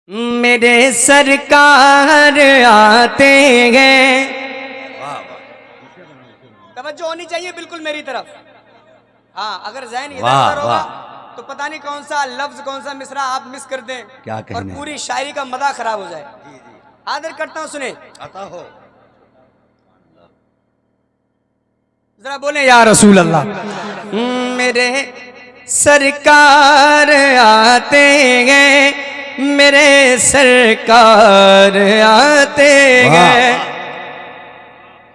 मेरे सरकार आते हैं। तवज्जो होनी चाहिए बिल्कुल मेरी तरफ। हाँ, अगर ज़हन इधर होगा तो पता नहीं कौन सा लफ्ज कौन सा मिसरा आप मिस कर दें क्या और पूरी शायरी का मजा खराब हो जाए। आदर करता हूँ, सुने आता हो जरा बोले या रसूल अल्लाह। मेरे सरकार आते हैं, मेरे सरकार आते हैं।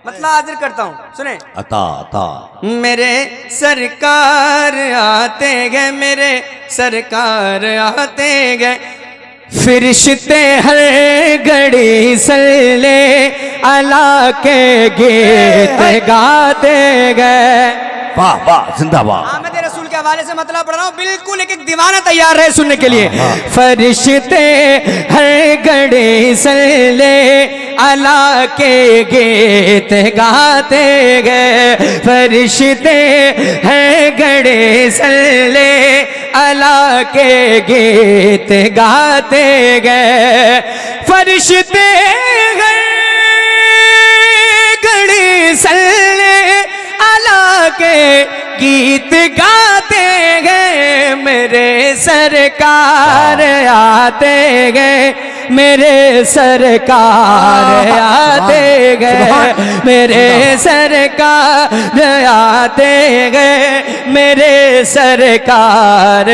मतलब हाजिर करता हूँ, सुने अता अता। मेरे सरकार आते गए, मेरे सरकार आते गए, फरिश्ते हर घड़ी सल्ले अला के गीत गाते गए। वाह वाह, जिंदाबाद। आमद रसूल के हवाले से मतलब पढ़ रहा हूँ, बिल्कुल एक दीवाना तैयार है सुनने के लिए। फरिश्ते हर घड़ी सल्ले अला के गीत गाते गए, फरिश्ते हर घड़ी सल्ले अला के गीत गाते गए, फरिश्ते हर घड़ी सल्ले अला के गीत गाते गए। मेरे सरकार आते गए, मेरे सरकार आते गए, मेरे सरकार आते गए, मेरे सरकार।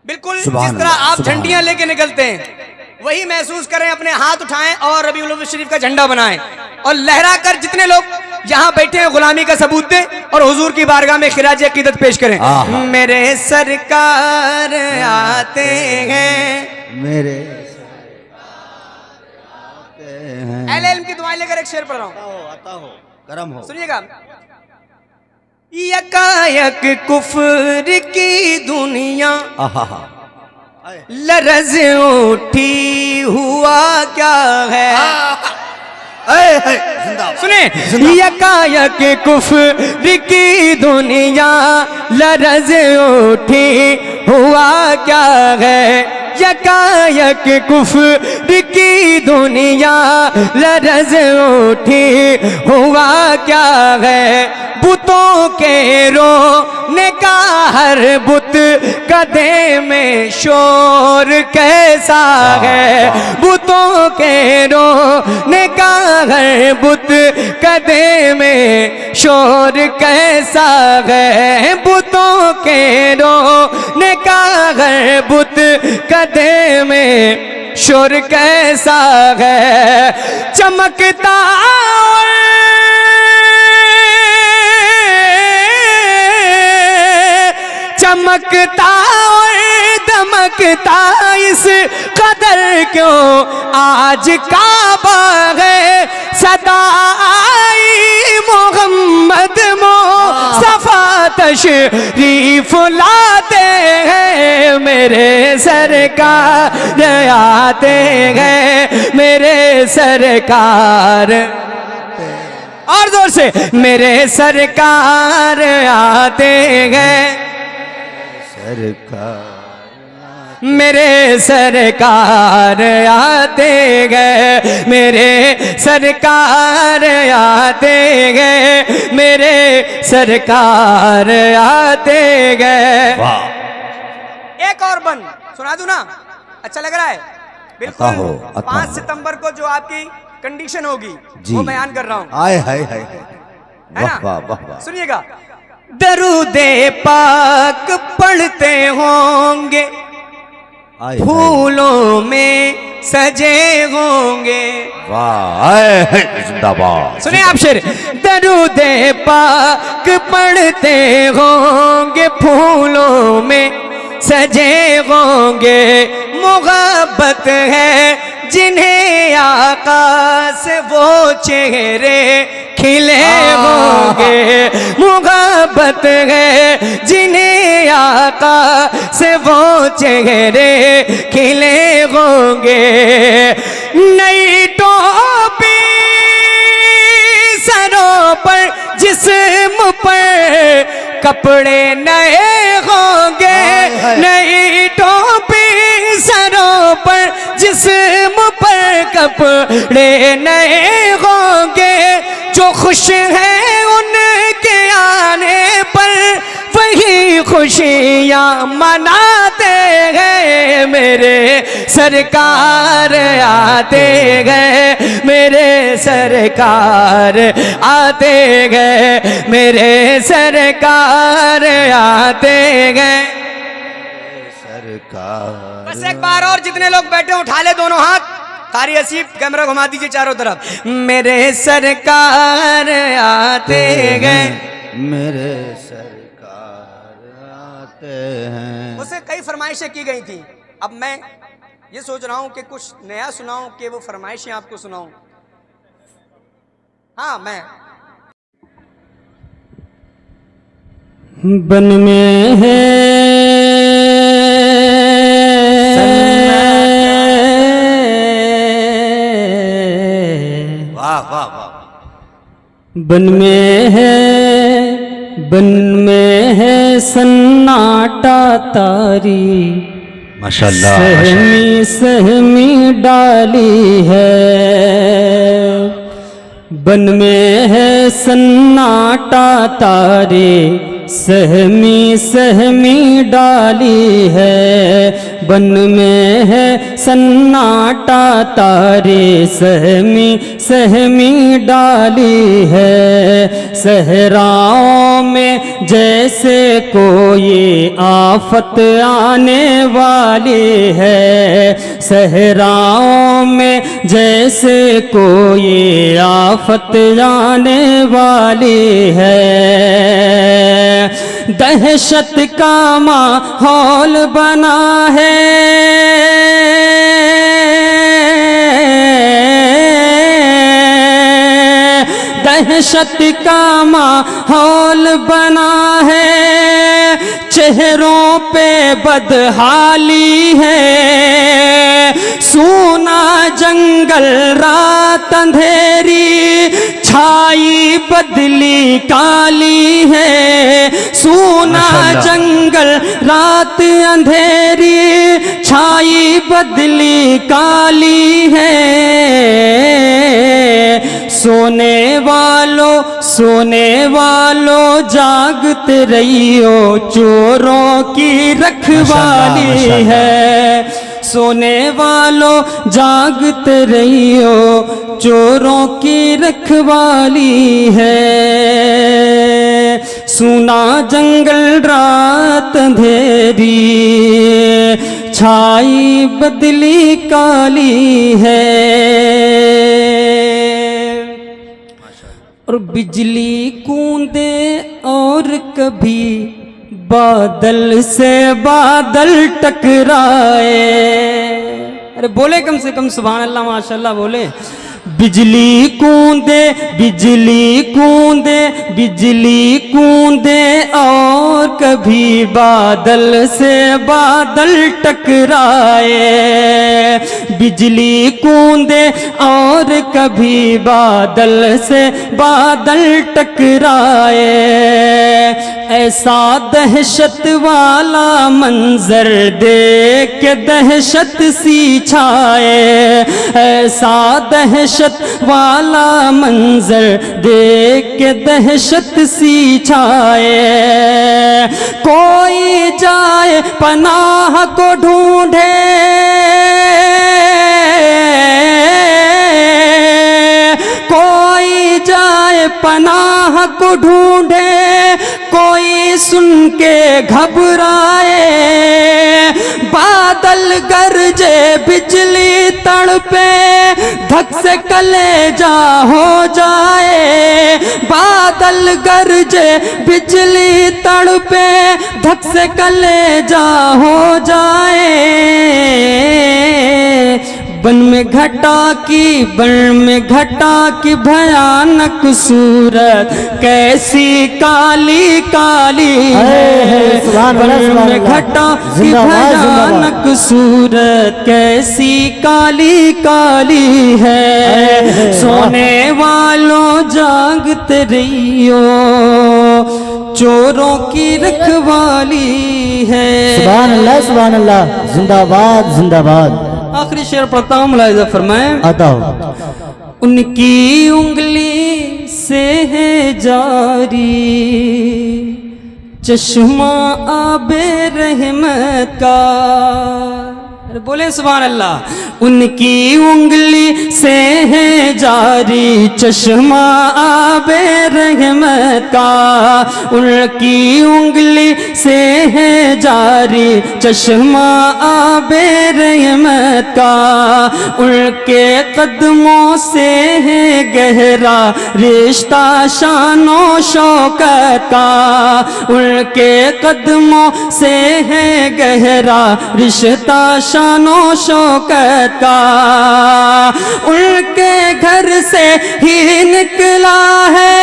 बिल्कुल जिस तरह आप झंडियां लेके निकलते हैं वही महसूस करें, अपने हाथ उठाएं और रबीउल अव्वल शरीफ का झंडा बनाएं और लहरा कर जितने लोग यहाँ बैठे हैं गुलामी का सबूत दें और हुजूर की बारगाह में खिराज अकीदत पेश करें। मेरे सरकार आते हैं, मेरे अहले इल्म की दुआएं लेकर एक शेर पढ़ रहा हूँ, आता हो करम हो। सुनिएगा। यकायक कुफ्र की दुनिया लरज़ उठी, हुआ क्या है। सुने, यकायक कुफ्र की दुनिया लरज़ उठी, हुआ क्या है। यकायक कुफ्र की दुनिया लरज़ उठी, हुआ क्या है। बुतों के रोने का हर बुत कदे में शोर कैसा है। बुतों के रोने का हर बुत कदे में शोर कैसा है। बुतों के रोने का हर बुत कदे में शोर कैसा है। चमकता चमकता और दमकता इस कदर क्यों आज काबा है। सदाई मोहम्मद मुस्तफा तशरीफ लाते हैं, मेरे सरकार आते हैं, मेरे सरकार। और जोर से, मेरे सरकार आते हैं, मेरे सरकार आते गए, मेरे सरकार आते गए, मेरे सरकार आते गए। एक और बन सुना दूं ना, अच्छा लग रहा है। बिल्कुल 5 सितंबर को जो आपकी कंडीशन होगी वो बयान कर रहा हूँ। आए हाय हाय, सुनिएगा। दरूदे पाक पढ़ते होंगे, फूलों में सजे होंगे। वाह, जिंदाबाद। सुनिए आप शेर। दरूदे पाक पढ़ते होंगे, फूलों में सजे होंगे। मोहब्बत है जिन्हें आका से वो चेहरे खिले होंगे। मोहब्बत है जिन्हें आका से वो चेहरे खिले होंगे। नई टोपी सरों पर, जिस्म पर कपड़े नए होंगे। नई जिस्म पर कपड़े नए होंगे, जो खुश हैं उनके आने पर वही खुशियाँ मनाते गए। मेरे सरकार आते गए, मेरे सरकार आते गए, मेरे सरकार आते गए। सरकार। बस एक बार और जितने लोग बैठे उठा ले दोनों हाथ। कारी असीब कैमरा घुमा दीजिए चारों तरफ। मेरे सरकार आते गए, मेरे सरकार आते हैं। उससे कई फरमाइशें की गई थी। अब मैं ये सोच रहा हूं कि कुछ नया सुनाऊं कि वो फरमाइशें आपको सुनाऊं। हाँ, मैं बन में है वाह वाह वाह। बन में है, बन में है सन्नाटा तारी, माशाल्लाह सहमी सहमी डाली है। बन में है सन्नाटा तारे, सहमी सहमी डाली है। बन में है सन्नाटा तारे, सहमी सहमी डाली है। सहराओं में जैसे कोई आफत आने वाली है, सहराओं में जैसे कोई आफत आने वाली है। दहशत का माहौल बना है, दहशत का माहौल बना है। चेहरों पे बदहाली है, सूना जंगल रात अंधेरी, छाई बदली काली है। सूना जंगल रात अंधेरी, छाई बदली काली है। सोने वालों जागते रहियो, चोरों की रखवाली है। सोने वालों जागते रहियो, चोरों की रखवाली है। सूना जंगल रात अंधेरी, छाई बदली काली है। और बिजली कूंदे और कभी बादल से बादल टकराए। अरे बोले कम से कम सुभान अल्लाह माशाल्लाह बोले। बिजली कूंदे, बिजली कूंदे, बिजली कूंदे और कभी बादल से बादल टकराए। बिजली कूंदे और कभी बादल से बादल टकराए। ऐसा दहशत वाला मंजर देख के दहशत सी छाए। ऐसा दहशत वाला मंजर देख के दहशत सी छाए। कोई जाए पनाह को ढूंढे, कोई जाए पनाह को ढूंढे, कोई सुन के घबराए। बादल गरजे बिजली तड़पे, धक से कलेजा हो जाए। बादल गरजे बिजली तड़पे, धक से कलेजा हो जाए। बन में घटा की, बन में घटा की भयानक सूरत, कैसी काली काली है। बन में घटा की भयानक सूरत, कैसी काली काली है। सोने वालों जागते रहियो, चोरों की रखवाली है। सुभान अल्लाह, सुभान अल्लाह, जिंदाबाद जिंदाबाद। आखिरी शेर पढ़ता हूँ, मुलाहिजा फरमाएं। अदाओ। उनकी उंगली से है जारी चश्मा आबे रहमत का। अरे बोले सुभान अल्लाह। उनकी उंगली से है जारी चश्मा आबे रहमत का। उनकी उंगली से है जारी चश्मा आबे रहमत का। उनके कदमों से है गहरा रिश्ता शानो शौकत का। उनके कदमों से है गहरा रिश्ता शानो शौकत का। उनके घर से ही निकला है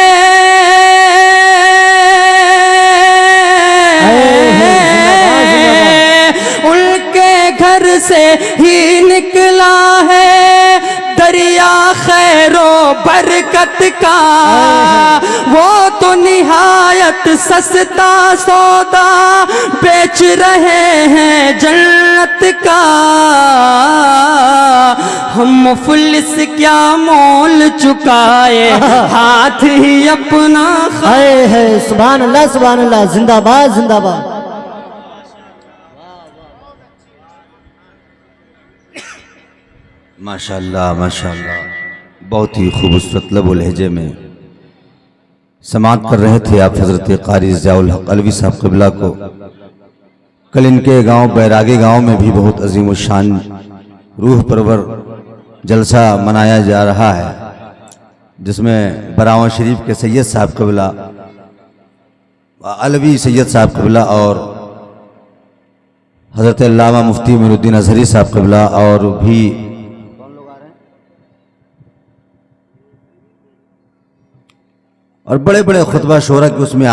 उनके घर से ही निकला है दरिया खैरो बरकत का। वो तो निहायत सस्ता सौदा बेच रहे हैं जन्नत का। हम मुफलिस क्या मोल चुकाए हाथ ही अपना हाय है सुभान अल्लाह जिंदाबाद जिंदाबाद। माशाल्लाह माशाल्लाह, बहुत ही खूबसूरत लब और लहजे में समात कर रहे थे आप हजरत कारी ज़ियाउल हक अलवी साहब क़िबला को। कल इनके गांव बैरागी गांव में भी बहुत अजीम व शान रूह परवर जलसा मनाया जा रहा है, जिसमें बरावा शरीफ के सैयद साहब क़िबला, अलवी सैयद साहब क़िबला और हजरत अल्लामा मुफ्ती मोइनुद्दीन अज़हरी साहब क़िबला और भी और बड़े बड़े खुतबा शोरा के उसमें